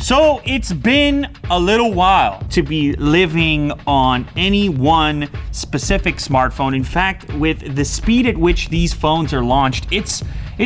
So it's been a little while to be living on any one specific smartphone. In fact, with the speed at which these phones are launched, it's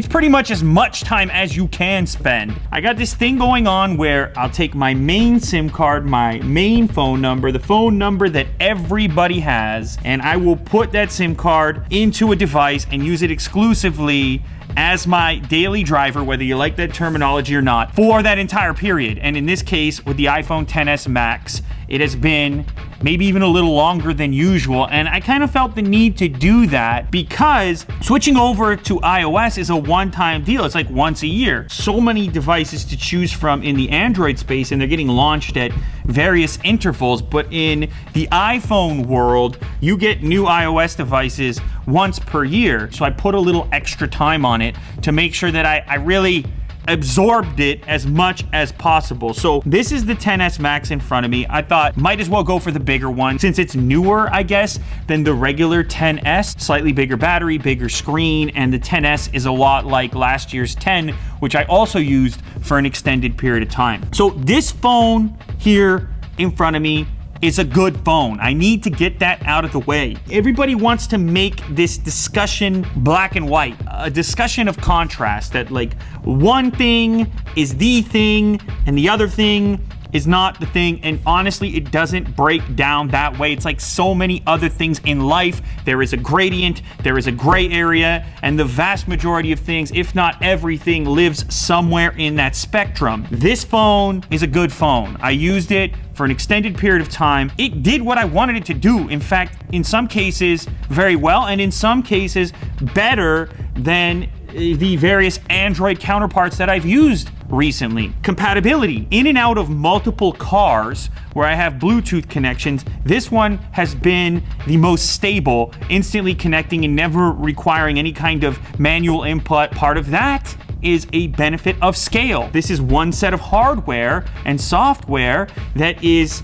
pretty much as much time as you can spend. I got this thing going on where I'll take my main SIM card, my main phone number, the phone number that everybody has, and I will put that SIM card into a device and use it exclusively as my daily driver, whether you like that terminology or not, for that entire period. And in this case, with the iPhone XS Max, it has been maybe even a little longer than usual. And I kind of felt the need to do that because switching over to iOS is a one-time deal. It's like once a year. So many devices to choose from in the Android space, and they're getting launched at various intervals. But in the iPhone world, you get new iOS devices once per year. So I put a little extra time on it to make sure that I really absorbed it as much as possible. So this is the XS Max in front of me. I thought might as well go for the bigger one since it's newer, I guess, than the regular XS. Slightly bigger battery, bigger screen, and the XS is a lot like last year's 10, which I also used for an extended period of time. So this phone here in front of me is a good phone. I need to get that out of the way. Everybody wants to make this discussion black and white, a discussion of contrast, that like one thing is the thing and the other thing is not the thing. And honestly, it doesn't break down that way. It's like so many other things in life. There is a gradient, there is a gray area, and the vast majority of things, if not everything, lives somewhere in that spectrum. This phone is a good phone. I used it for an extended period of time. It did what I wanted it to do. In fact, in some cases, very well, and in some cases, better than the various Android counterparts that I've used recently. Compatibility. In and out of multiple cars where I have Bluetooth connections, this one has been the most stable, instantly connecting and never requiring any kind of manual input. Part of that is a benefit of scale. This is one set of hardware and software that is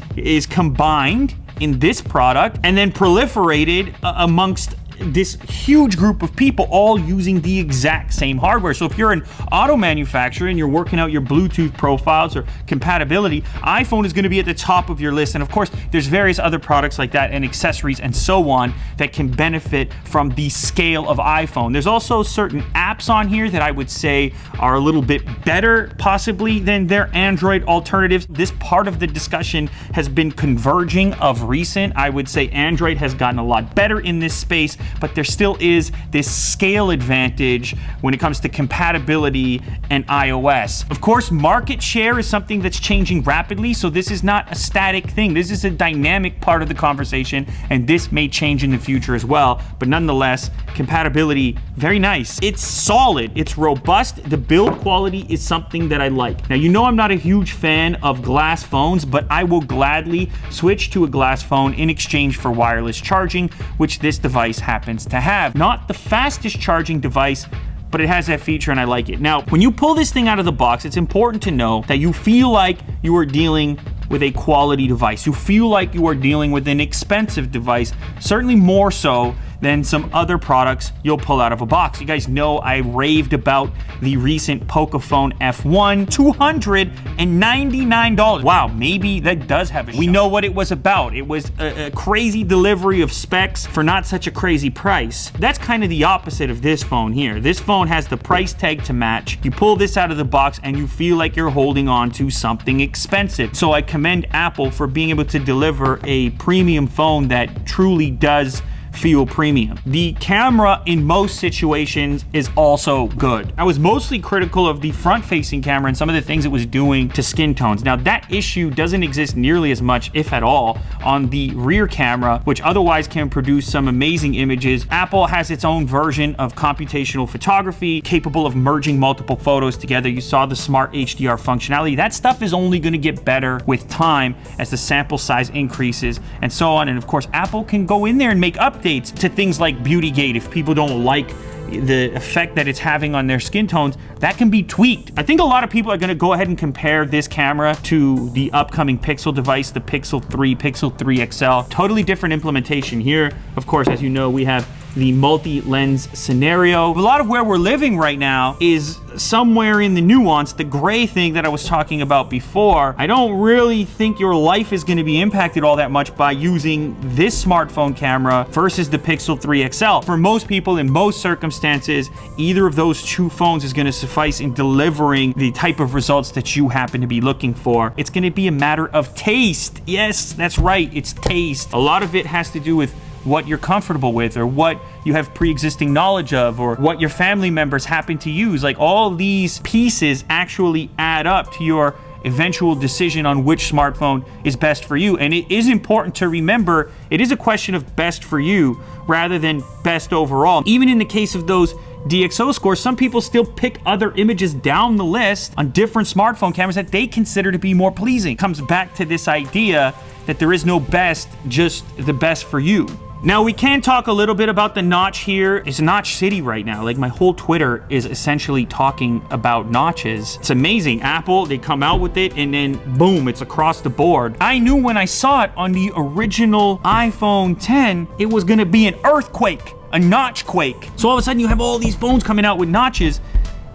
combined in this product and then proliferated amongst this huge group of people all using the exact same hardware. So if you're an auto manufacturer and you're working out your Bluetooth profiles or compatibility, iPhone is going to be at the top of your list. And of course, there's various other products like that and accessories and so on that can benefit from the scale of iPhone. There's also certain apps on here that I would say are a little bit better possibly than their Android alternatives. This part of the discussion has been converging of recent. I would say Android has gotten a lot better in this space, but there still is this scale advantage when it comes to compatibility and iOS. Of course, market share is something that's changing rapidly, so this is not a static thing. This is a dynamic part of the conversation, and this may change in the future as well. But nonetheless, compatibility, very nice. It's solid, it's robust. The build quality is something that I like. Now, you know I'm not a huge fan of glass phones, but I will gladly switch to a glass phone in exchange for wireless charging, which this device happens to have. Not the fastest charging device, but it has that feature and I like it. Now, when you pull this thing out of the box, it's important to know that you feel like you are dealing with a quality device. You feel like you are dealing with an expensive device, certainly more so than some other products you'll pull out of a box. You guys know I raved about the recent Pocophone F1, $299. Wow, maybe that does have a shot. We know what it was about. It was a crazy delivery of specs for not such a crazy price. That's kind of the opposite of this phone here. This phone has the price tag to match. You pull this out of the box and you feel like you're holding on to something expensive. So I commend Apple for being able to deliver a premium phone that truly does feel premium. The camera in most situations is also good. I was mostly critical of the front-facing camera and some of the things it was doing to skin tones. Now, that issue doesn't exist nearly as much, if at all, on the rear camera, which otherwise can produce some amazing images. Apple has its own version of computational photography capable of merging multiple photos together. You saw the smart HDR functionality. That stuff is only going to get better with time as the sample size increases and so on. And of course, Apple can go in there and make updates to things like Beautygate. If people don't like the effect that it's having on their skin tones, that can be tweaked. I think a lot of people are going to go ahead and compare this camera to the upcoming Pixel device, the Pixel 3, Pixel 3 XL. Totally different implementation here. Of course, as you know, we have the multi-lens scenario. A lot of where we're living right now is somewhere in the nuance, the gray thing that I was talking about before. I don't really think your life is going to be impacted all that much by using this smartphone camera versus the Pixel 3 XL. For most people, in most circumstances, either of those two phones is going to suffice in delivering the type of results that you happen to be looking for. It's going to be a matter of taste. Yes, that's right, it's taste. A lot of it has to do with what you're comfortable with, or what you have pre-existing knowledge of, or what your family members happen to use. Like, all these pieces actually add up to your eventual decision on which smartphone is best for you. And it is important to remember, it is a question of best for you rather than best overall. Even in the case of those DxO scores, some people still pick other images down the list on different smartphone cameras that they consider to be more pleasing. It comes back to this idea that there is no best, just the best for you. Now, we can talk a little bit about the notch here. It's notch city right now. Like, my whole Twitter is essentially talking about notches. It's amazing. Apple, they come out with it and then boom, it's across the board. I knew when I saw it on the original iPhone 10, it was gonna be an earthquake, a notch quake. So all of a sudden you have all these phones coming out with notches,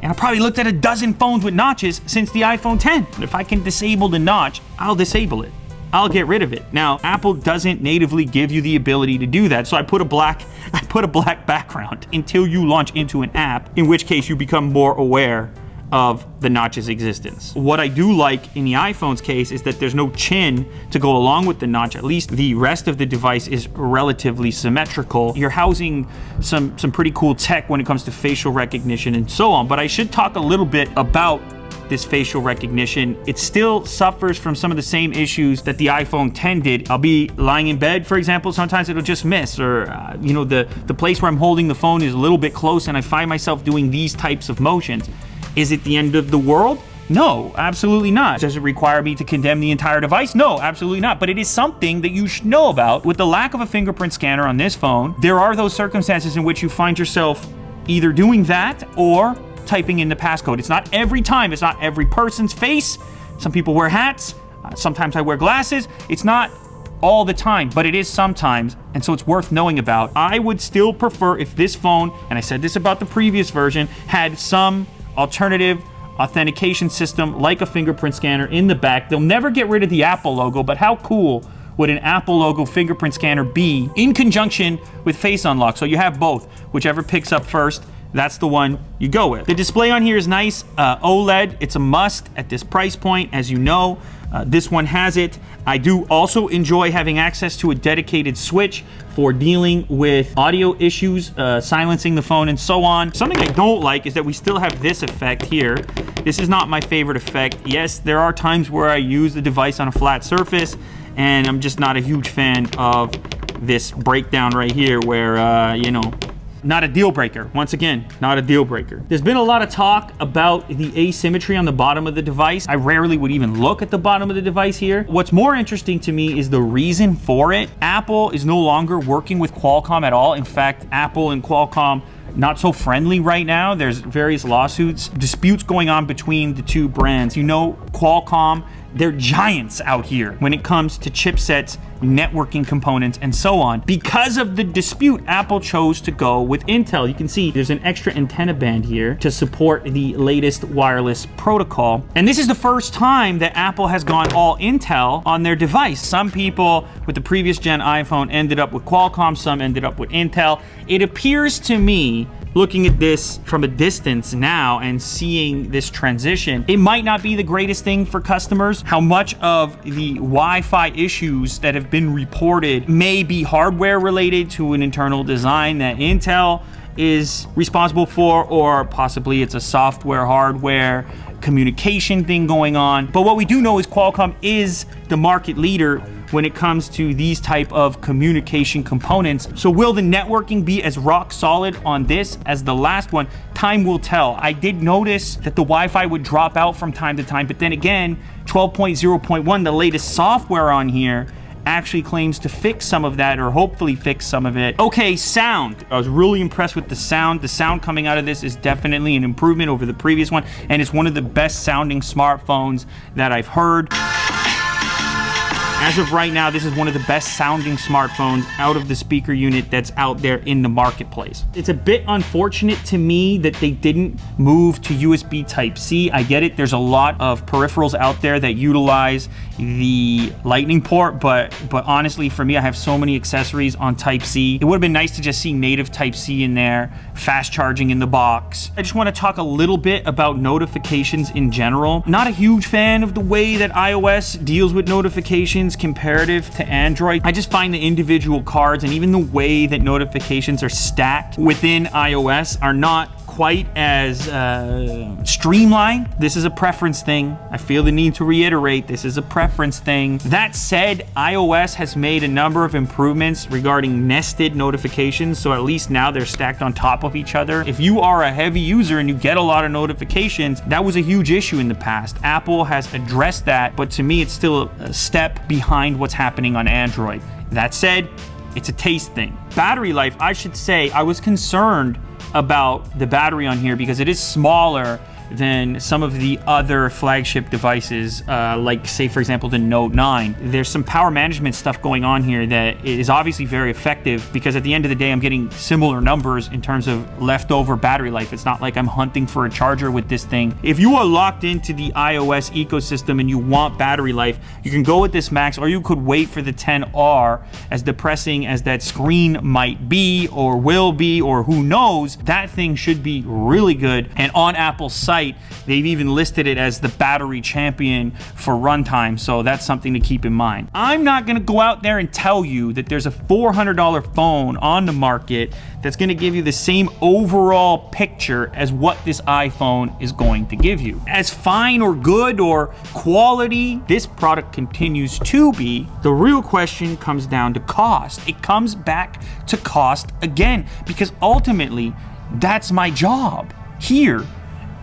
and I probably looked at a dozen phones with notches since the iPhone 10. If I can disable the notch, I'll disable it. I'll get rid of it. Now, Apple doesn't natively give you the ability to do that, so I put a black background until you launch into an app, in which case you become more aware of the notch's existence. What I do like in the iPhone's case is that there's no chin to go along with the notch. At least the rest of the device is relatively symmetrical. You're housing some pretty cool tech when it comes to facial recognition and so on, but I should talk a little bit about this facial recognition. It still suffers from some of the same issues that the iPhone 10 did. I'll be lying in bed, for example, sometimes it'll just miss, or the place where I'm holding the phone is a little bit close and I find myself doing these types of motions. Is it the end of the world? No, absolutely not. Does it require me to condemn the entire device? No, absolutely not. But it is something that you should know about. With the lack of a fingerprint scanner on this phone, there are those circumstances in which you find yourself either doing that or typing in the passcode. It's not every time. It's not every person's face. Some people wear hats. Sometimes I wear glasses. It's not all the time, but it is sometimes, and so it's worth knowing about. I would still prefer if this phone, and I said this about the previous version, had some alternative authentication system like a fingerprint scanner in the back. They'll never get rid of the Apple logo, but how cool would an Apple logo fingerprint scanner be in conjunction with Face Unlock? So you have both. Whichever picks up first, that's the one you go with. The display on here is nice. OLED, it's a must at this price point, as you know. This one has it. I do also enjoy having access to a dedicated switch for dealing with audio issues, silencing the phone and so on. Something I don't like is that we still have this effect here. This is not my favorite effect. Yes, there are times where I use the device on a flat surface, and I'm just not a huge fan of this breakdown right here where, not a deal breaker. Once again, not a deal breaker. There's been a lot of talk about the asymmetry on the bottom of the device. I rarely would even look at the bottom of the device here. What's more interesting to me is the reason for it. Apple is no longer working with Qualcomm at all. In fact, Apple and Qualcomm not so friendly right now. There's various lawsuits, disputes going on between the two brands. You know, Qualcomm, they're giants out here when it comes to chipsets, networking components, and so on. Because of the dispute, Apple chose to go with Intel. You can see there's an extra antenna band here to support the latest wireless protocol. And this is the first time that Apple has gone all Intel on their device. Some people with the previous gen iPhone ended up with Qualcomm, some ended up with Intel. It appears to me, looking at this from a distance now and seeing this transition, it might not be the greatest thing for customers. How much of the Wi-Fi issues that have been reported may be hardware related to an internal design that Intel is responsible for, or possibly it's a software, hardware, communication thing going on. But what we do know is Qualcomm is the market leader when it comes to these type of communication components. So will the networking be as rock solid on this as the last one? Time will tell. I did notice that the Wi-Fi would drop out from time to time, but then again, 12.0.1, the latest software on here, actually claims to fix some of that, or hopefully fix some of it. Okay, sound. I was really impressed with the sound. The sound coming out of this is definitely an improvement over the previous one, and it's one of the best sounding smartphones that I've heard. As of right now, this is one of the best sounding smartphones out of the speaker unit that's out there in the marketplace. It's a bit unfortunate to me that they didn't move to USB Type-C. I get it, there's a lot of peripherals out there that utilize the Lightning port, but honestly, for me, I have so many accessories on Type-C. It would have been nice to just see native Type-C in there, fast charging in the box. I just want to talk a little bit about notifications in general. Not a huge fan of the way that iOS deals with notifications comparative to Android. I just find the individual cards and even the way that notifications are stacked within iOS are not quite as streamlined. This is a preference thing. I feel the need to reiterate, this is a preference thing. That said, iOS has made a number of improvements regarding nested notifications, so at least now they're stacked on top of each other. If you are a heavy user and you get a lot of notifications, that was a huge issue in the past. Apple has addressed that, but to me, it's still a step behind what's happening on Android. That said, it's a taste thing. Battery life, I should say, I was concerned about the battery on here because it is smaller than some of the other flagship devices, like say for example the Note 9. There's some power management stuff going on here that is obviously very effective because at the end of the day I'm getting similar numbers in terms of leftover battery life. It's not like I'm hunting for a charger with this thing. If you are locked into the iOS ecosystem and you want battery life, you can go with this Max, or you could wait for the XR. As depressing as that screen might be or will be, or who knows, that thing should be really good. And on Apple's site, they've even listed it as the battery champion for runtime, so that's something to keep in mind. I'm not gonna go out there and tell you that there's a $400 phone on the market that's gonna give you the same overall picture as what this iPhone is going to give you. As fine or good or quality this product continues to be, the real question comes down to cost. It comes back to cost again, because ultimately that's my job here,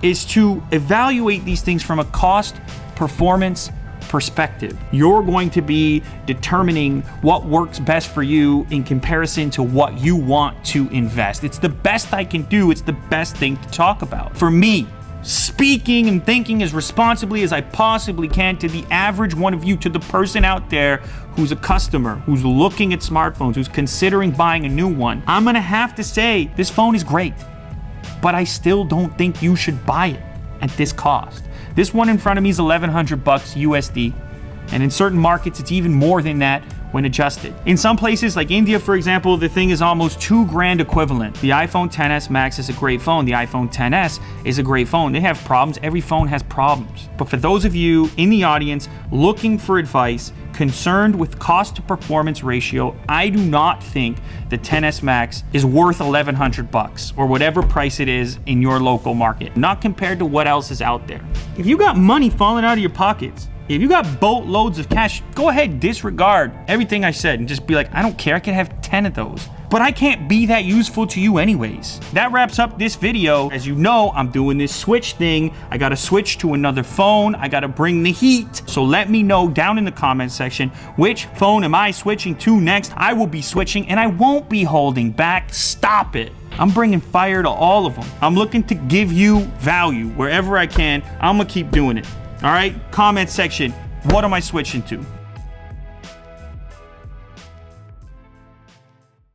is to evaluate these things from a cost performance perspective. You're going to be determining what works best for you in comparison to what you want to invest. It's the best I can do. It's the best thing to talk about. For me, speaking and thinking as responsibly as I possibly can to the average one of you, to the person out there who's a customer, who's looking at smartphones, who's considering buying a new one, I'm gonna have to say this phone is great, but I still don't think you should buy it at this cost. This one in front of me is $1,100 USD, and in certain markets it's even more than that when adjusted. In some places like India, for example, the thing is almost $2,000 equivalent. The iPhone XS Max is a great phone. The iPhone XS is a great phone. They have problems. Every phone has problems. But for those of you in the audience looking for advice, concerned with cost to performance ratio, I do not think the XS Max is worth $1,100 or whatever price it is in your local market, not compared to what else is out there. If you got money falling out of your pockets, if you got boatloads of cash, go ahead, disregard everything I said and just be like, I don't care, I can have 10 of those. But I can't be that useful to you anyways. That wraps up this video. As you know, I'm doing this switch thing. I gotta switch to another phone. I gotta bring the heat. So let me know down in the comment section, which phone am I switching to next? I will be switching and I won't be holding back. Stop it. I'm bringing fire to all of them. I'm looking to give you value wherever I can. I'm gonna keep doing it. All right, comment section, what am I switching to?